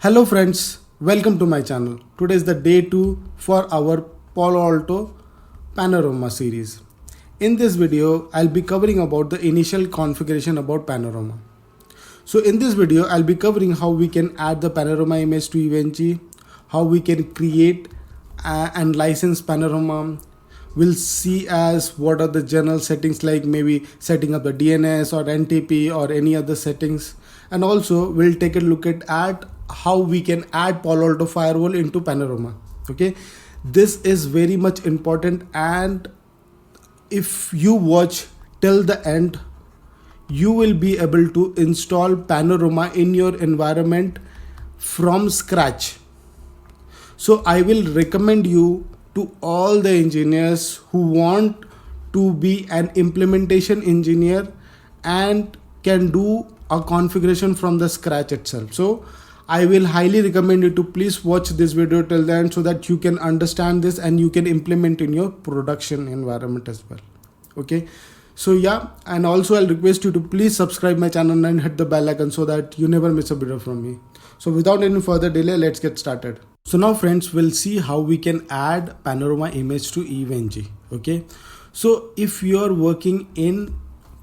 Hello friends, welcome to my channel. Today is the day 2 for our Palo Alto Panorama series. In this video, I'll be covering about the initial configuration about Panorama. So in this video, I'll be covering how we can add the Panorama image to EVNG, how we can create and license Panorama. We'll see as what are the general settings, like maybe setting up the DNS or NTP or any other settings. And also we'll take a look at how we can add Palo Alto Firewall into Panorama. Okay, this is very much important, and if you watch till the end, you will be able to install Panorama in your environment from scratch. So I will recommend you to all the engineers who want to be an implementation engineer and can do a configuration from the scratch itself. So I will highly recommend you to please watch this video till the end so that you can understand this and you can implement in your production environment as well. Okay, so yeah, and also I'll request you to please subscribe my channel and hit the bell icon so that you never miss a video from me. So without any further delay, let's get started. So now friends, we'll see how we can add Panorama image to EVNG. Okay, so if you are working in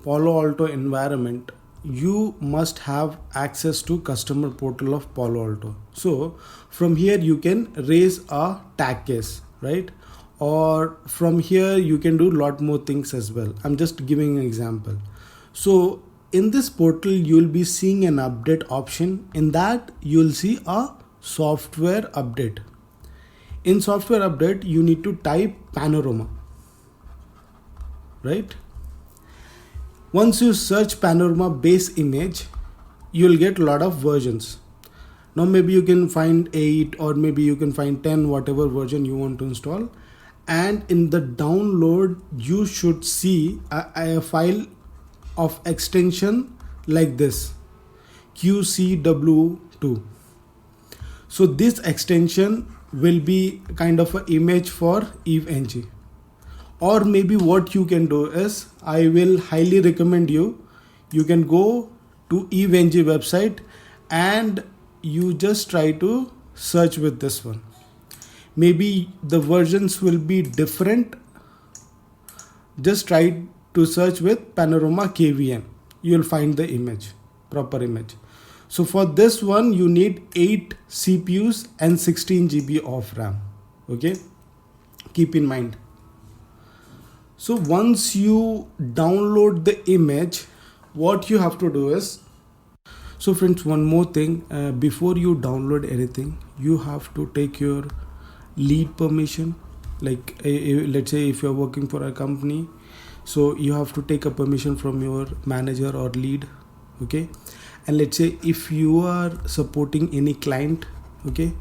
Palo Alto environment, you must have access to customer portal of Palo Alto. So from here you can raise a tag case, right? Or from here you can do a lot more things as well. I'm just giving an example. So in this portal you'll be seeing an update option. In that you'll see a software update. In software update you need to type Panorama, right? Once you search Panorama base image, you'll get a lot of versions. Now maybe you can find 8 or maybe you can find 10, whatever version you want to install. And in the download, you should see a file of extension like this, QCW2. So this extension will be kind of an image for EVNG. Or maybe what you can do is, I will highly recommend you can go to EVNG website and you just try to search with this one. Maybe the versions will be different. Just try to search with Panorama KVN. You'll find the image, proper image. So for this one, you need 8 CPUs and 16 GB of RAM. Okay, keep in mind. So once you download the image, what you have to do is, so friends, one more thing, before you download anything, you have to take your lead permission. Like let's say if you're working for a company, so you have to take a permission from your manager or lead. Okay, and let's say if you are supporting any client, okay,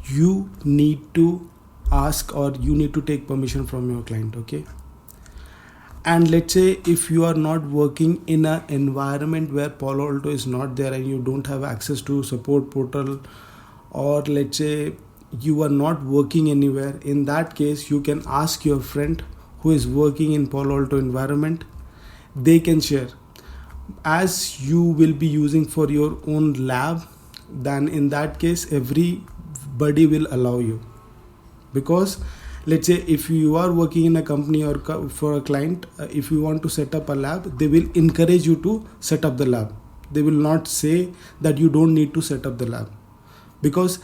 you need to ask or you need to take permission from your client. Okay, and let's say if you are not working in an environment where Palo Alto is not there and you don't have access to support portal, or let's say you are not working anywhere, in that case you can ask your friend who is working in Palo Alto environment. They can share. As you will be using for your own lab, then in that case everybody will allow you, because let's say if you are working in a company or for a client, if you want to set up a lab, they will encourage you to set up the lab. They will not say that you don't need to set up the lab, because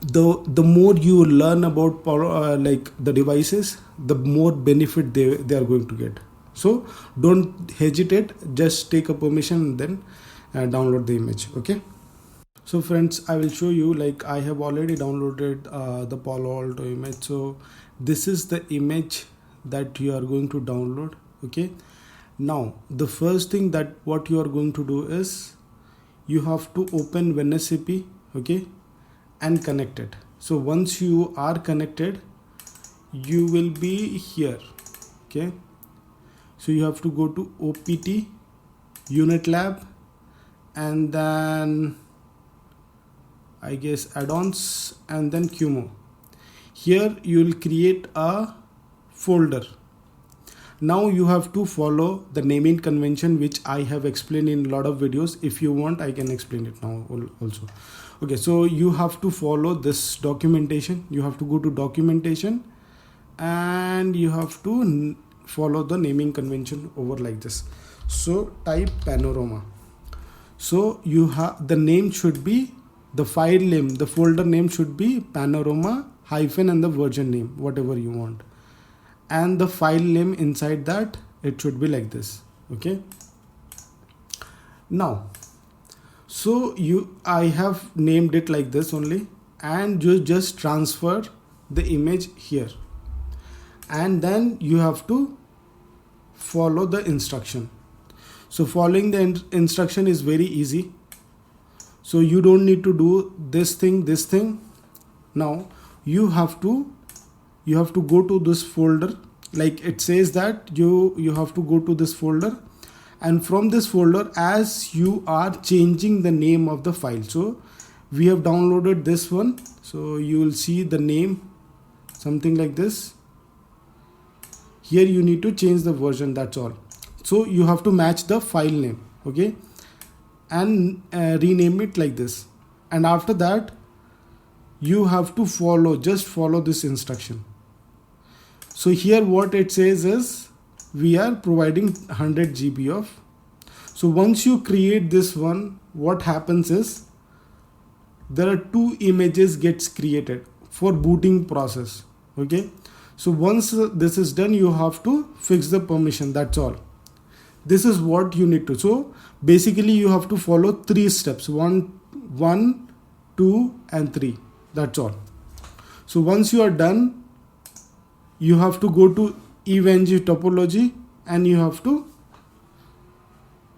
the more you learn about like the devices, the more benefit they are going to get. So don't hesitate, just take a permission and then download the image. Okay, so friends, I will show you, like I have already downloaded the Palo Alto image. So this is the image that you are going to download. Okay, now the first thing that what you are going to do is you have to open WinSCP, okay, and connect it. So once you are connected, you will be here. Okay, so you have to go to OPT Unit Lab and then I guess add-ons and then QMO. Here you will create a folder. Now you have to follow the naming convention, which I have explained in a lot of videos. If you want, I can explain it now also. Okay, so you have to follow this documentation. You have to go to documentation and you have to follow the naming convention over like this. So type Panorama. So you have, the name should be, the file name, the folder name should be Panorama hyphen and the version name, whatever you want. And the file name inside that, it should be like this. Okay. Now, so I have named it like this only, and you just transfer the image here. And then you have to follow the instruction. So following the instruction is very easy. So you don't need to do this thing. Now you have to go to this folder, like it says that you have to go to this folder, and from this folder, as you are changing the name of the file, so we have downloaded this one, so you will see the name something like this. Here you need to change the version, that's all. So you have to match the file name, okay, and rename it like this. And after that you have to just follow this instruction. So here what it says is we are providing 100 GB of. So once you create this one, what happens is there are 2 images gets created for booting process. Okay. So once this is done, you have to fix the permission. That's all. This is what you need to. So basically you have to follow 3 steps. 1, 2 and 3. That's all. So once you are done, you have to go to EVE-NG topology and you have to,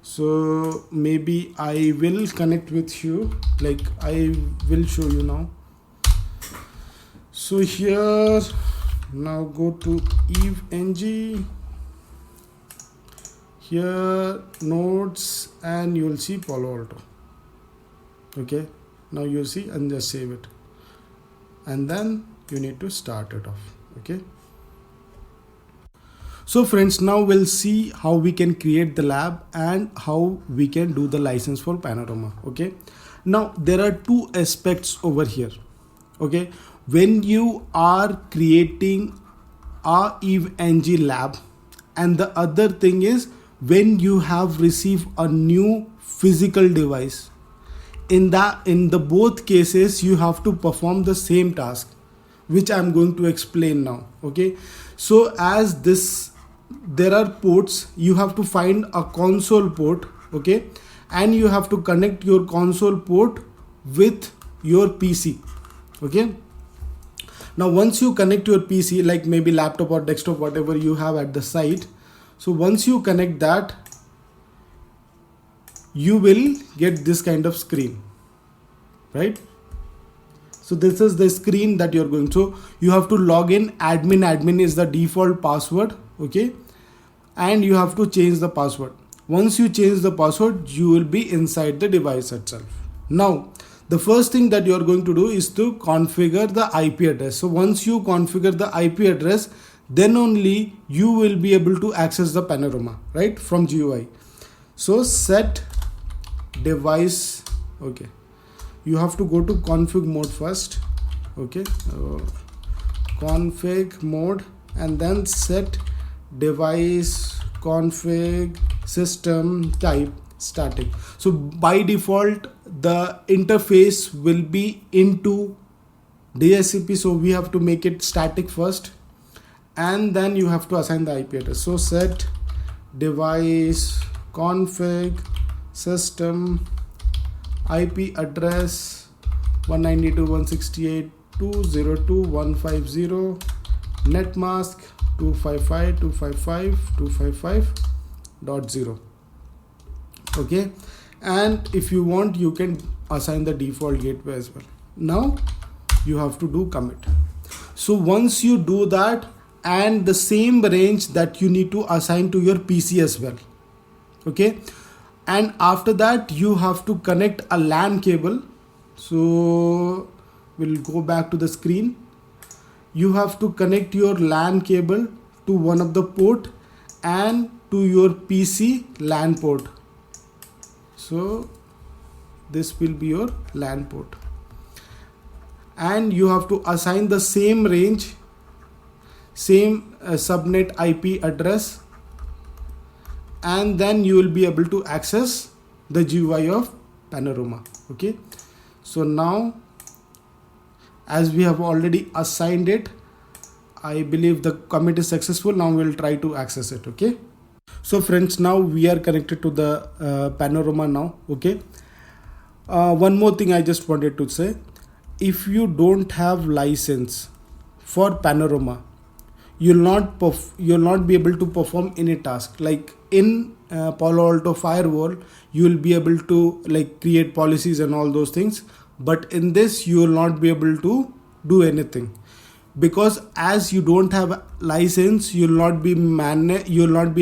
so maybe I will connect with you, like I will show you now. So here, now go to EVE-NG, here nodes, and you will see Palo Alto. Okay, now you see, and just save it, and then you need to start it off. Okay. So friends, now we'll see how we can create the lab and how we can do the license for Panorama. Okay. Now there are 2 aspects over here. Okay. When you are creating a EVE-NG lab, and the other thing is when you have received a new physical device, in the both cases you have to perform the same task, which I'm going to explain now. Okay. So as this, there are ports, you have to find a console port. Okay. And you have to connect your console port with your PC. Okay. Now once you connect your PC, like maybe laptop or desktop, whatever you have at the site, so once you connect that, you will get this kind of screen, right? So this is the screen that you're going. So you have to log in. Admin is the default password. Okay. And you have to change the password. Once you change the password, you will be inside the device itself. Now, the first thing that you're going to do is to configure the IP address. So once you configure the IP address, then only you will be able to access the Panorama, right, from GUI. So set device. Okay. You have to go to config mode first. Okay. Config mode, and then set device config system type static. So by default the interface will be into DHCP, so we have to make it static first, and then you have to assign the IP address. So set device config system IP address 192.168.202.150 net mask 255.255.255.0. okay. And if you want, you can assign the default gateway as well. Now you have to do commit. So once you do that, and the same range that you need to assign to your PC as well. Okay. And after that you have to connect a LAN cable. So we'll go back to the screen. You have to connect your LAN cable to one of the port, and to your PC LAN port. So this will be your LAN port, and you have to assign the same range, same subnet IP address, and then you will be able to access the GUI of Panorama. Okay, so now as we have already assigned it, I believe the commit is successful. Now we'll try to access it. Okay, so friends, now we are connected to the Panorama now. Okay, one more thing I just wanted to say: if you don't have license for Panorama, you'll not be able to perform any task. Like in Palo Alto Firewall, you will be able to like create policies and all those things, but in this you will not be able to do anything, because as you don't have license, you will not be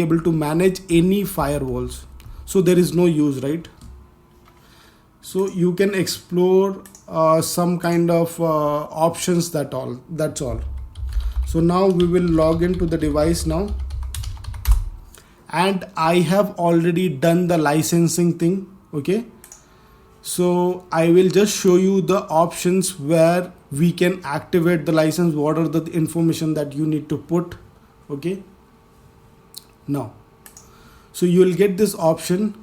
able to manage any firewalls. So there is no use, right? So you can explore some kind of options. That's all. So now we will log into the device now, and I have already done the licensing thing. Okay, so I will just show you the options where we can activate the license. What are the information that you need to put? Okay, now so you will get this option.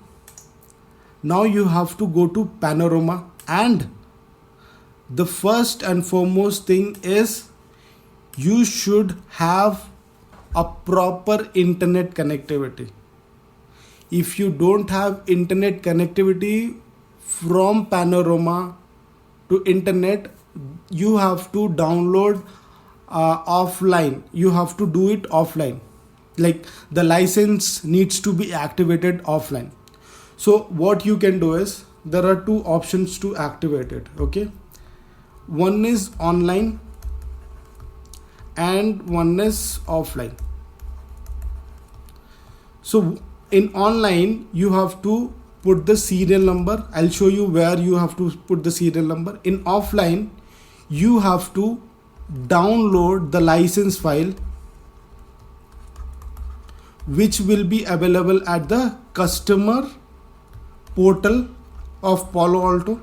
Now you have to go to Panorama, and the first and foremost thing is you should have a proper internet connectivity. If you don't have internet connectivity from Panorama to internet, you have to download offline. You have to do it offline. Like the license needs to be activated offline. So what you can do is, there are two options to activate it. Okay, one is online and one is offline. So in online, you have to put the serial number. I'll show you where you have to put the serial number. In offline, you have to download the license file, which will be available at the customer portal of Palo Alto,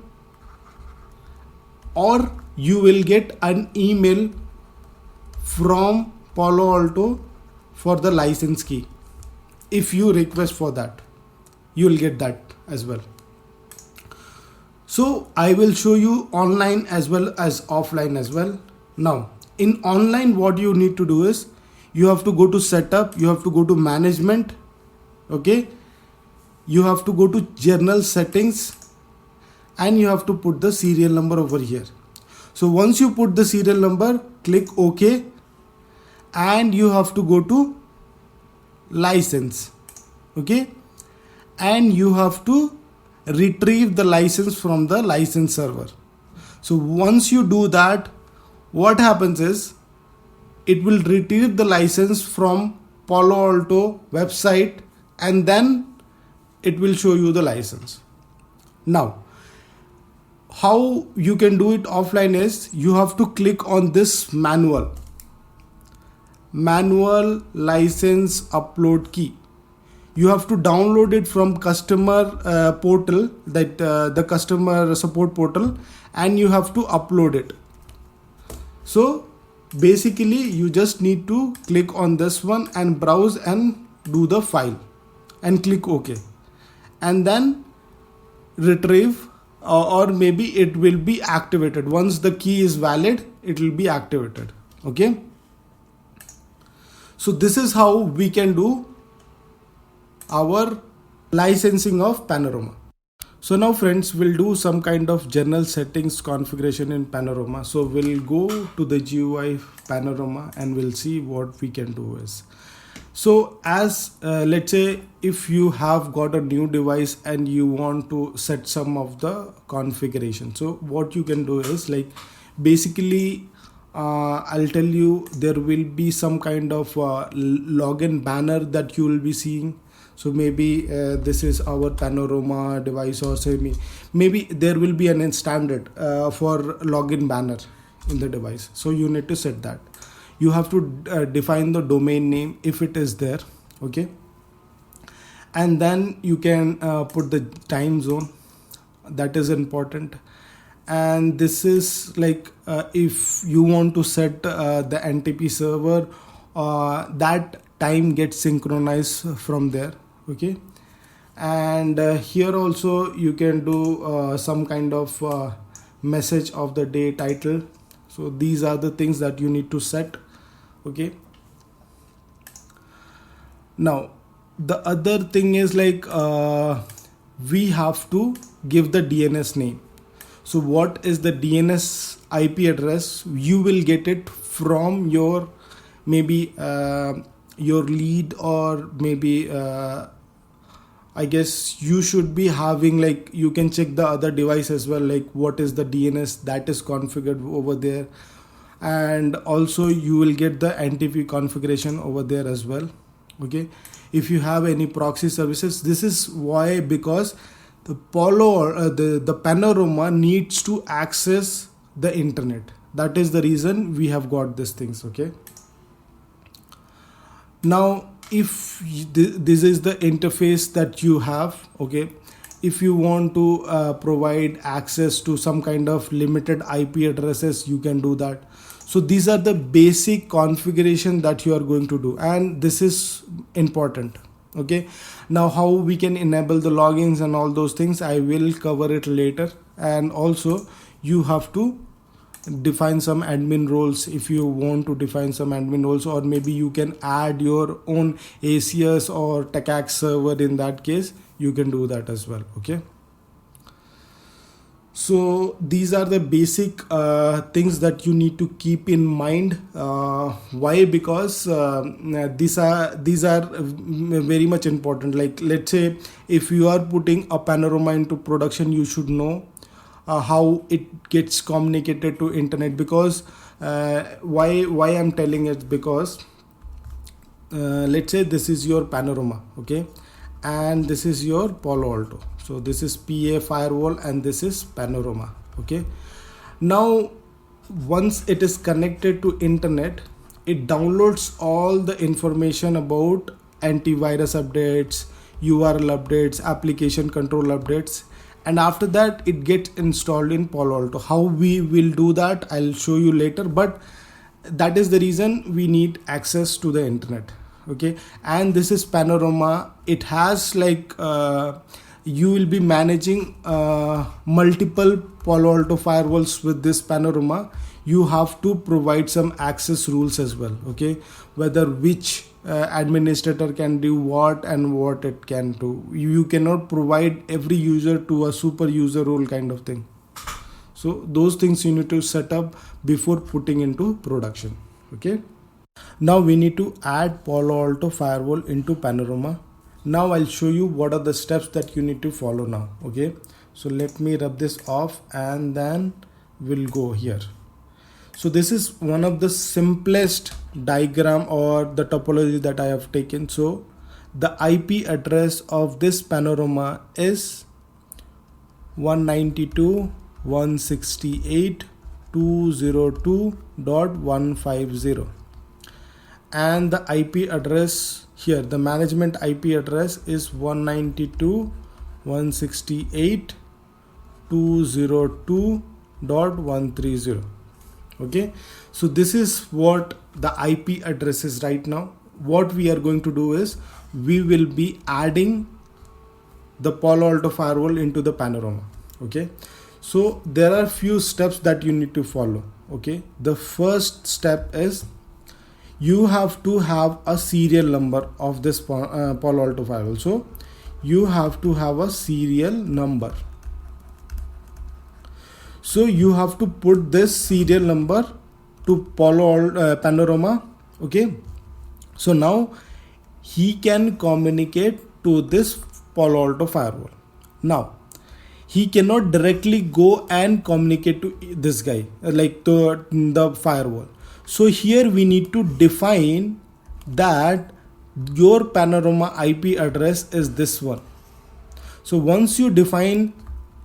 or you will get an email from Palo Alto for the license key. If you request for that, you will get that as well. So I will show you online as well as offline as well. Now in online, what you need to do is, you have to go to setup, you have to go to management. Okay, you have to go to general settings, and you have to put the serial number over here. So once you put the serial number, click OK, and you have to go to license. Okay, and you have to retrieve the license from the license server. So once you do that, what happens is, it will retrieve the license from Palo Alto website, and then it will show you the license. Now how you can do it offline is, you have to click on this manual license upload key. You have to download it from customer portal, that the customer support portal, and you have to upload it. So basically you just need to click on this one and browse and do the file and click OK, and then retrieve, or maybe it will be activated. Once the key is valid, it will be activated. Okay, so this is how we can do our licensing of Panorama. So now friends, we'll do some kind of general settings configuration in Panorama. So we'll go to the GUI Panorama and we'll see what we can do is. So as let's say if you have got a new device and you want to set some of the configuration. So what you can do is, like, basically I'll tell you, there will be some kind of login banner that you will be seeing. So maybe this is our Panorama device, or say maybe there will be an standard for login banner in the device. So you need to set that. You have to define the domain name if it is there. Okay, and then you can put the time zone, that is important. And this is like if you want to set the NTP server, that time gets synchronized from there. Okay, and here also you can do some kind of message of the day title. So these are the things that you need to set. Okay, now the other thing is like we have to give the DNS name. So what is the DNS IP address? You will get it from your maybe your lead, or maybe I guess you should be having, like, you can check the other device as well, like what is the DNS that is configured over there, and also you will get the NTP configuration over there as well. Okay, if you have any proxy services, this is why, because the Palo or the Panorama needs to access the internet. That is the reason we have got these things. Okay, now if this is the interface that you have, okay, if you want to provide access to some kind of limited IP addresses, you can do that. So these are the basic configuration that you are going to do, and this is important. Okay, now how we can enable the logins and all those things, I will cover it later. And also you have to define some admin roles if you want to define some admin roles, or maybe you can add your own ACS or TechAx server. In that case, you can do that as well. Okay, so these are the basic things that you need to keep in mind. Why? Because these are very much important. Like, let's say if you are putting a Panorama into production, you should know how it gets communicated to internet. Because why I'm telling it, because let's say this is your Panorama, okay, and this is your Palo Alto. So this is PA Firewall and this is Panorama. Okay, now once it is connected to internet, it downloads all the information about antivirus updates, URL updates, application control updates, and after that it gets installed in Palo Alto. How we will do that, I'll show you later, but that is the reason we need access to the internet. Okay, and this is Panorama. It has like you will be managing multiple Palo Alto firewalls with this Panorama. You have to provide some access rules as well. Okay, whether which administrator can do what and what it can do. You cannot provide every user to a super user role kind of thing. So those things you need to set up before putting into production. Okay, now we need to add Palo Alto firewall into Panorama. Now I'll show you what are the steps that you need to follow now. Okay, so let me rub this off and then we'll go here. So this is one of the simplest diagram or the topology that I have taken. So the IP address of this Panorama is 192.168.202.150, and the IP address here, the management IP address is 192.168.202.130. Okay, so this is what the IP address is right now. What we are going to do is we will be adding the Palo Alto firewall into the Panorama. Okay, so there are few steps that you need to follow. Okay, the first step is you have to have a serial number of this Palo Alto firewall. So you have to have a serial number. So you have to put this serial number to Panorama. Okay, so now he can communicate to this Palo Alto firewall. Now he cannot directly go and communicate to this guy, like to the firewall. So here we need to define that your Panorama IP address is this one. So once you define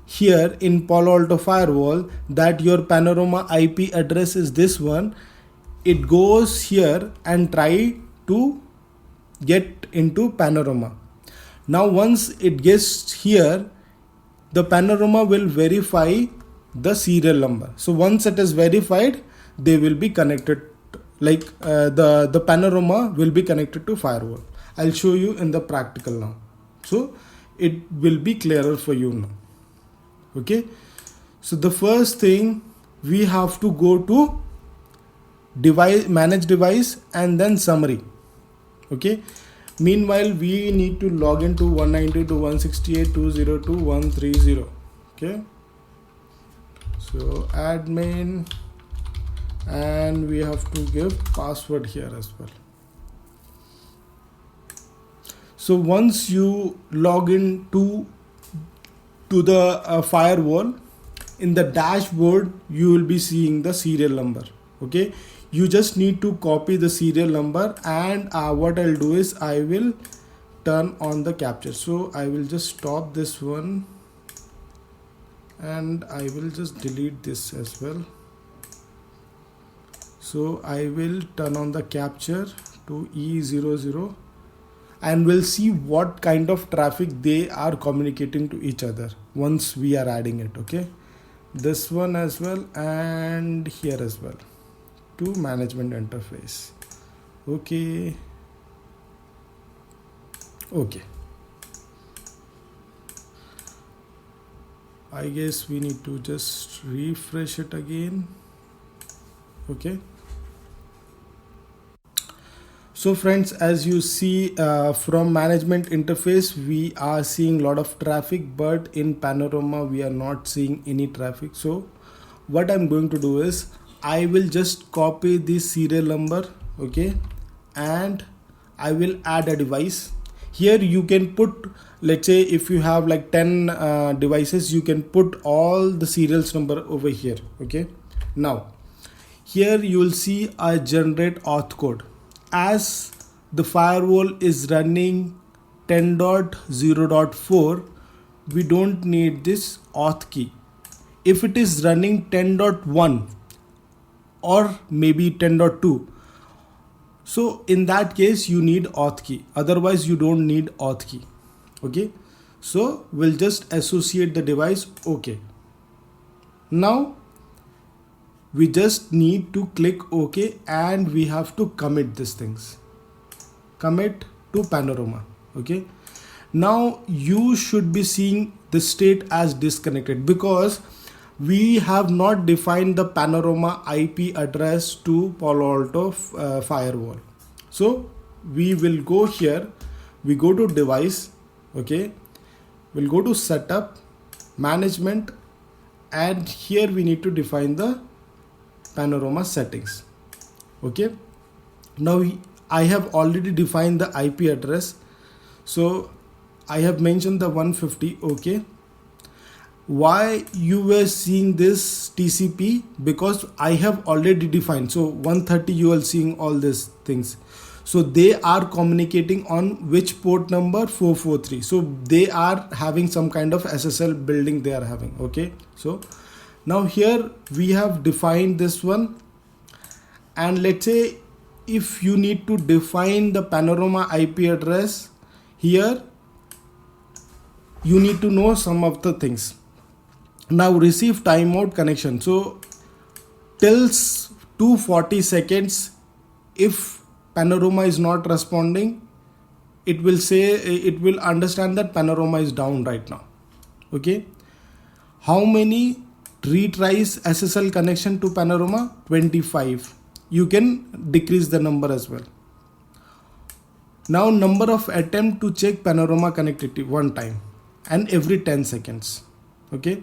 here in Palo Alto firewall that your Panorama IP address is this one, it goes here and try to get into Panorama. Now once it gets here, the Panorama will verify the serial number. So once it is verified, they will be connected, like the Panorama will be connected to Firewall. I'll show you in the practical now, so it will be clearer for you now. Okay, so the first thing, we have to go to device, manage device, and then summary. Okay, meanwhile we need to log into 192.168.202.130. okay, so admin, and we have to give password here as well. So once you log in to the Firewall, in the dashboard you will be seeing the serial number. Okay, you just need to copy the serial number, and what I'll do is I will turn on the capture. So I will just stop this one, and I will just delete this as well. So I will turn on the capture to E00, and we'll see what kind of traffic they are communicating to each other once we are adding it. Okay, this one as well, and here as well, to management interface. Okay, I guess we need to just refresh it again. Okay, so friends, as you see from management interface, we are seeing a lot of traffic, but in Panorama we are not seeing any traffic. So what I'm going to do is I will just copy this serial number. Okay, and I will add a device. Here you can put, let's say if you have like 10 devices, you can put all the serials number over here. Okay, now here you will see a generate auth code. As the Firewall is running 10.0.4, we don't need this auth key. If it is running 10.1 or maybe 10.2, so in that case you need auth key, otherwise you don't need auth key. Okay, so we'll just associate the device. Okay, now we just need to click OK, and we have to commit these things. Commit to Panorama. Okay, now you should be seeing the state as disconnected, because we have not defined the Panorama IP address to Palo Alto Firewall. So we will go here, we go to device. Okay, we'll go to setup, management, and here we need to define the Panorama settings. Okay, now I have already defined the IP address, so I have mentioned the 150. Okay, why you were seeing this TCP? Because I have already defined. So 130 you are seeing all these things, so they are communicating on which port number? 443. So they are having some kind of SSL building they are having. Okay, so now here we have defined this one, and let's say if you need to define the Panorama IP address, here you need to know some of the things. Now receive timeout connection. So till 240 seconds, if Panorama is not responding, it will say, it will understand that Panorama is down right now. Okay, how many retries SSL connection to Panorama? 25. You can decrease the number as well. Now number of attempt to check Panorama connectivity, one time, and every 10 seconds. Okay,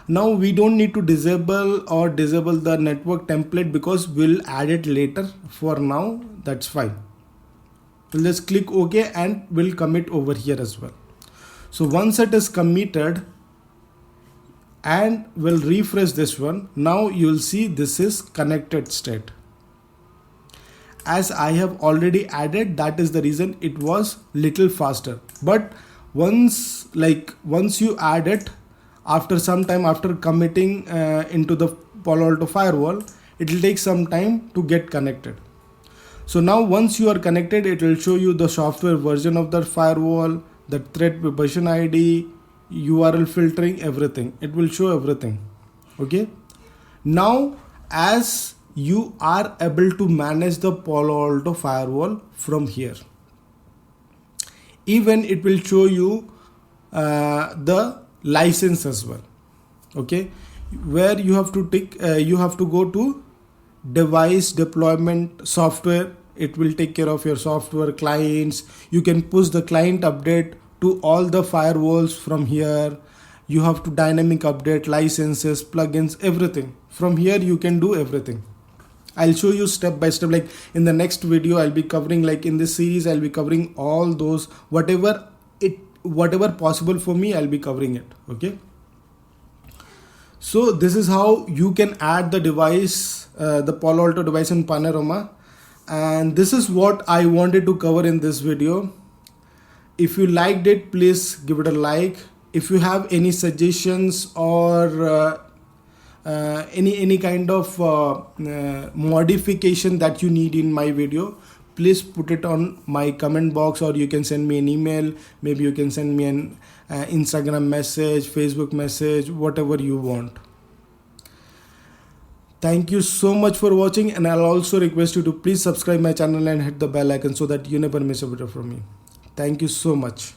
now we don't need to disable the network template, because we'll add it later. For now that's fine. We'll just click OK, and we'll commit over here as well. So once it is committed, and we'll refresh this one, now you'll see this is connected state. As I have already added, that is the reason it was little faster. But once you add it, after some time, after committing into the Palo Alto Firewall, it will take some time to get connected. So now once you are connected, it will show you the software version of the firewall, the threat version ID, URL filtering, everything. It will show everything. Okay. Now as you are able to manage the Palo Alto firewall from here, even it will show you the license as well. Okay, where you have to take you have to go to device deployment software. It will take care of your software clients. You can push the client update to all the firewalls from here. You have to dynamic update licenses, plugins, everything from here. You can do everything. I'll show you step by step. Like in the next video, I'll be covering, like in this series, I'll be covering all those, whatever possible for me, I'll be covering it. Okay. So this is how you can add the device, the Palo Alto device in Panorama. And this is what I wanted to cover in this video. If you liked it, please give it a like. If you have any suggestions or any kind of modification that you need in my video, please put it on my comment box, or you can send me an email. Maybe you can send me an Instagram message, Facebook message, whatever you want. Thank you so much for watching, and I'll also request you to please subscribe my channel and hit the bell icon so that you never miss a video from me. Thank you so much.